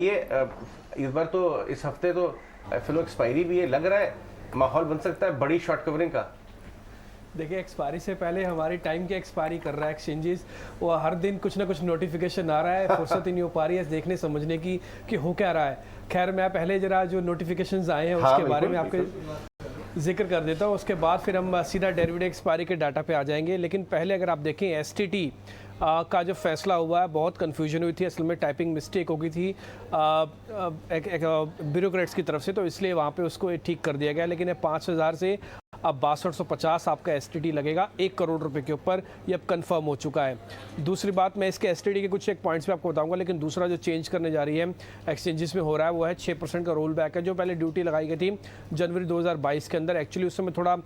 इस बार तो इस हफ्ते तो एफएनओ एक्सपायरी भी है, लग रहा है माहौल बन सकता है बड़ी शॉर्ट कवरिंग का। देखिए, एक्सपायरी से पहले हमारी टाइम की एक्सपायरी कर रहा है एक्सचेंजेस। वो हर दिन कुछ ना कुछ नोटिफिकेशन आ रहा है, फुर्सत ही नहीं हो पा रही है देखने समझने की कि हो क्या रहा है। खैर, मैं पहले जरा जो नोटिफिकेशंस आए हैं उसके बारे में आपके जिक्र कर देता हूँ, उसके बाद फिर हम सीधा डेरिवेटिव एक्सपायरी के डाटा पे आ जाएंगे। लेकिन पहले अगर आप देखें एसटीटी का जो फैसला हुआ है, बहुत कन्फ्यूजन हुई थी, असल में टाइपिंग मिस्टेक हो गई थी एक ब्यूरोक्रेट्स की तरफ से, तो इसलिए वहाँ पे उसको ठीक कर दिया गया। लेकिन ये 5,000 से अब 6250 आपका एसटीटी लगेगा 1 करोड़ रुपए के ऊपर, ये अब कंफर्म हो चुका है। दूसरी बात, मैं इसके एसटीटी के कुछ एक पॉइंट्स पे आपको बताऊंगा, लेकिन दूसरा जो चेंज करने जा रही है एक्सचेंजेस में हो रहा है वो है 6% का रोल बैक है। जो पहले ड्यूटी लगाई गई थी जनवरी 2022 के अंदर, एक्चुअली उस समय थोड़ा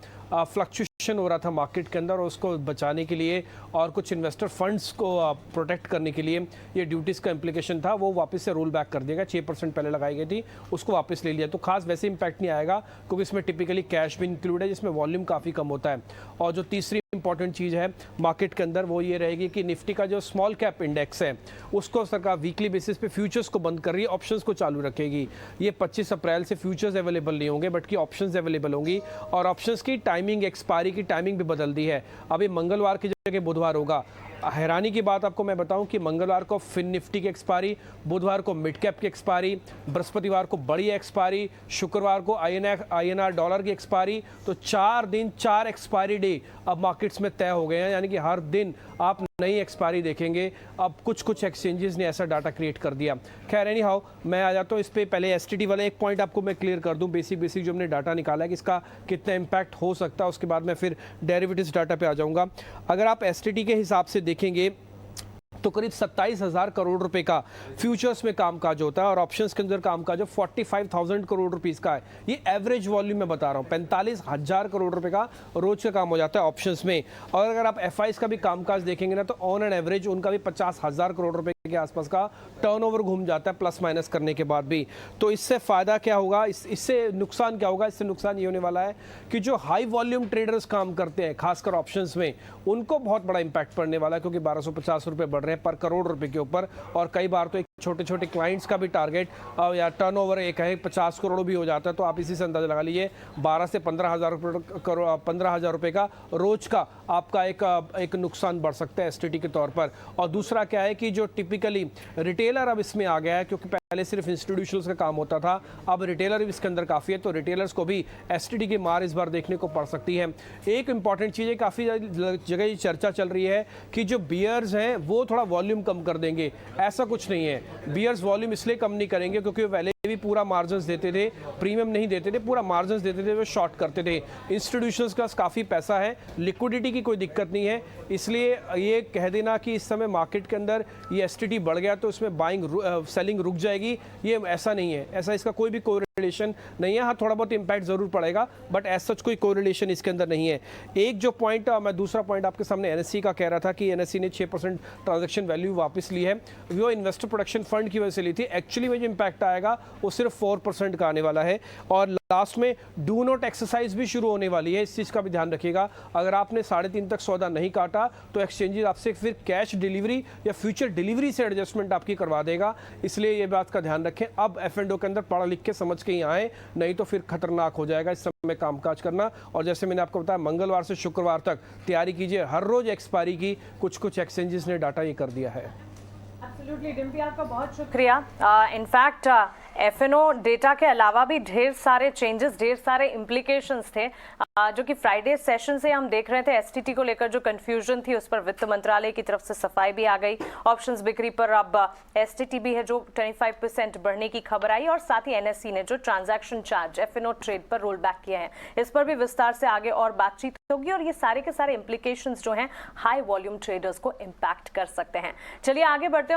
फ्लक्चुएशन हो रहा था मार्केट के अंदर, और उसको बचाने के लिए और कुछ इन्वेस्टर फंड्स को प्रोटेक्ट करने के लिए ये ड्यूटीज़ का इम्प्लीकेशन था, वो वापस से रोल बैक कर दिया गया। 6% पहले लगाई गई थी, उसको वापस ले लिया, तो खास वैसे इंपैक्ट नहीं आएगा क्योंकि इसमें टिपिकली कैश भी इंक्लूड है जिसमें वॉल्यूम काफ़ी कम होता है। और जो तीसरी इंपॉर्टेंट चीज़ है मार्केट के अंदर वो ये रहेगी कि निफ्टी का जो स्मॉल कैप इंडेक्स है उसको सरकार वीकली बेसिस पे फ्यूचर्स को बंद कर रही है, ऑप्शंस को चालू रखेगी। ये 25 अप्रैल से फ्यूचर्स अवेलेबल नहीं होंगे बट की ऑप्शंस अवेलेबल होंगी, और ऑप्शंस की टाइमिंग, एक्सपायरी की टाइमिंग भी बदल दी है। अभी मंगलवार की जगह बुधवार होगा। हैरानी की बात आपको मैं बताऊं कि मंगलवार को फिन निफ्टी की एक्सपायरी, बुधवार को मिड कैप की एक्सपायरी, बृहस्पतिवार को बड़ी एक्सपायरी, शुक्रवार को आईएनआर डॉलर की एक्सपायरी, तो 4 दिन 4 एक्सपायरी डे अब मार्केट्स में तय हो गए हैं, यानी कि हर दिन आप नई एक्सपायरी देखेंगे। अब कुछ एक्सचेंजेस ने ऐसा डाटा क्रिएट कर दिया। खैर एनी हाउ, मैं आ जाता हूँ इस पर। पहले एसटीटी वाला एक पॉइंट आपको मैं क्लियर कर दूँ, बेसिक जो हमने डाटा निकाला है कि इसका कितना इम्पैक्ट हो सकता है, उसके बाद मैं फिर डेरिवेटिव्स डाटा पे आ जाऊँगा। अगर आप एसटीटी के हिसाब से देखेंगे तो करीब 27,000 करोड़ रुपए का फ्यूचर्स में कामकाज होता है, और ऑप्शंस के अंदर कामकाज 45,000 करोड़ रुपीस का है। ये एवरेज वॉल्यूम में बता रहा हूँ, 45,000 करोड़ रुपए का रोज का काम हो जाता है ऑप्शंस में। और अगर आप एफआईज का भी कामकाज देखेंगे ना, तो ऑन एन एवरेज उनका भी 50,000 करोड़ रुपए के आसपास का टर्नओवर घूम जाता है, प्लस माइनस करने के बाद भी। तो इससे फायदा क्या होगा, इससे नुकसान क्या होगा? इससे नुकसान ये होने वाला है कि जो हाई वॉल्यूम ट्रेडर्स काम करते हैं खासकर ऑप्शंस में, उनको बहुत बड़ा इंपैक्ट पड़ने वाला है, क्योंकि 1250 रुपए बढ़ रहे हैं पर करोड़ रुपए के ऊपर। और कई बार तो एक छोटे छोटे क्लाइंट्स का भी टारगेट या टर्नओवर एक है 50 करोड़ भी हो जाता है, तो आप इसी से अंदाजा लगा लीजिए 12 से 15,000 रुपए का रोज का आपका एक नुकसान बढ़ सकता है एसटीटी के तौर पर। और दूसरा क्या है कि जो टिपिकली रिटेलर अब इसमें आ गया है, क्योंकि पहले सिर्फ इंस्टीट्यूशंस का काम होता था, अब रिटेलर भी इसके अंदर काफ़ी है, तो रिटेलर्स को भी एसटीटी की मार इस बार देखने को पड़ सकती है। एक इंपॉर्टेंट चीज़ है, काफ़ी जगह ये चर्चा चल रही है कि जो बियर्स हैं वो थोड़ा वॉल्यूम कम कर देंगे। ऐसा कुछ नहीं है, बियर्स वॉल्यूम इसलिए कम नहीं करेंगे क्योंकि वो पहले भी पूरा मार्जिन्स देते थे, प्रीमियम नहीं देते थे, पूरा मार्जिन्स देते थे, वो शॉर्ट करते थे। इंस्टीट्यूशंस का काफ़ी पैसा है, लिक्विडिटी की कोई दिक्कत नहीं है, इसलिए ये कह देना कि इस समय मार्केट के अंदर ये एसटीटी बढ़ गया तो इसमें बाइंग सेलिंग रुक जाएगी, ये ऐसा नहीं है। ऐसा इसका कोई भी कोरिलेशन नहीं है। हाँ, थोड़ा बहुत इंपैक्ट जरूर पड़ेगा बट एज सच कोई कोरिलेशन इसके अंदर नहीं है। एक जो पॉइंट मैं दूसरा पॉइंट आपके सामने एनएससी का कह रहा था कि एनएससी ने 6% ट्रांजैक्शन वैल्यू वापस ली है, वो इन्वेस्टर प्रोटेक्शन फंड की वजह से ली थी। एक्चुअली में जो इंपैक्ट आएगा वो सिर्फ 4% का आने वाला है। और लास्ट में डू नॉट एक्सरसाइज भी शुरू होने वाली है, इस चीज़ का भी ध्यान रखिएगा। अगर आपने 3.5 तक सौदा नहीं काटा तो एक्सचेंजेस आपसे फिर कैश डिलीवरी या फ्यूचर डिलीवरी से एडजस्टमेंट आपकी करवा देगा, इसलिए ये बात का ध्यान रखें। अब एफ&ओ के अंदर पढ़ लिख के समझ के ही आए, नहीं तो फिर खतरनाक हो जाएगा इस समय कामकाज करना। और जैसे मैंने आपको बताया, मंगलवार से शुक्रवार तक तैयारी कीजिए, हर रोज एक्सपायरी की कुछ एक्सचेंजेस ने डाटा ये कर दिया है। एब्सोल्युटली डिम्पी, आपका बहुत शुक्रिया। इनफैक्ट एफएनओ डेटा के अलावा भी ढेर सारे चेंजेस, ढेर सारे इम्प्लीकेशंस थे जो कि फ्राइडे सेशन से हम देख रहे थे। एसटीटी को लेकर जो कंफ्यूजन थी उस पर वित्त मंत्रालय की तरफ से सफाई भी आ गई। ऑप्शंस बिक्री पर अब एसटीटी भी है जो 25% बढ़ने की खबर आई, और साथ ही एनएससी ने जो ट्रांजैक्शन चार्ज एफएनओ ट्रेड पर रोल बैक किया है, इस पर भी विस्तार से आगे और बातचीत होगी। और ये सारे के सारे इम्प्लीकेशंस जो हैं हाई वॉल्यूम ट्रेडर्स को इम्पैक्ट कर सकते हैं। चलिए आगे बढ़ते हैं।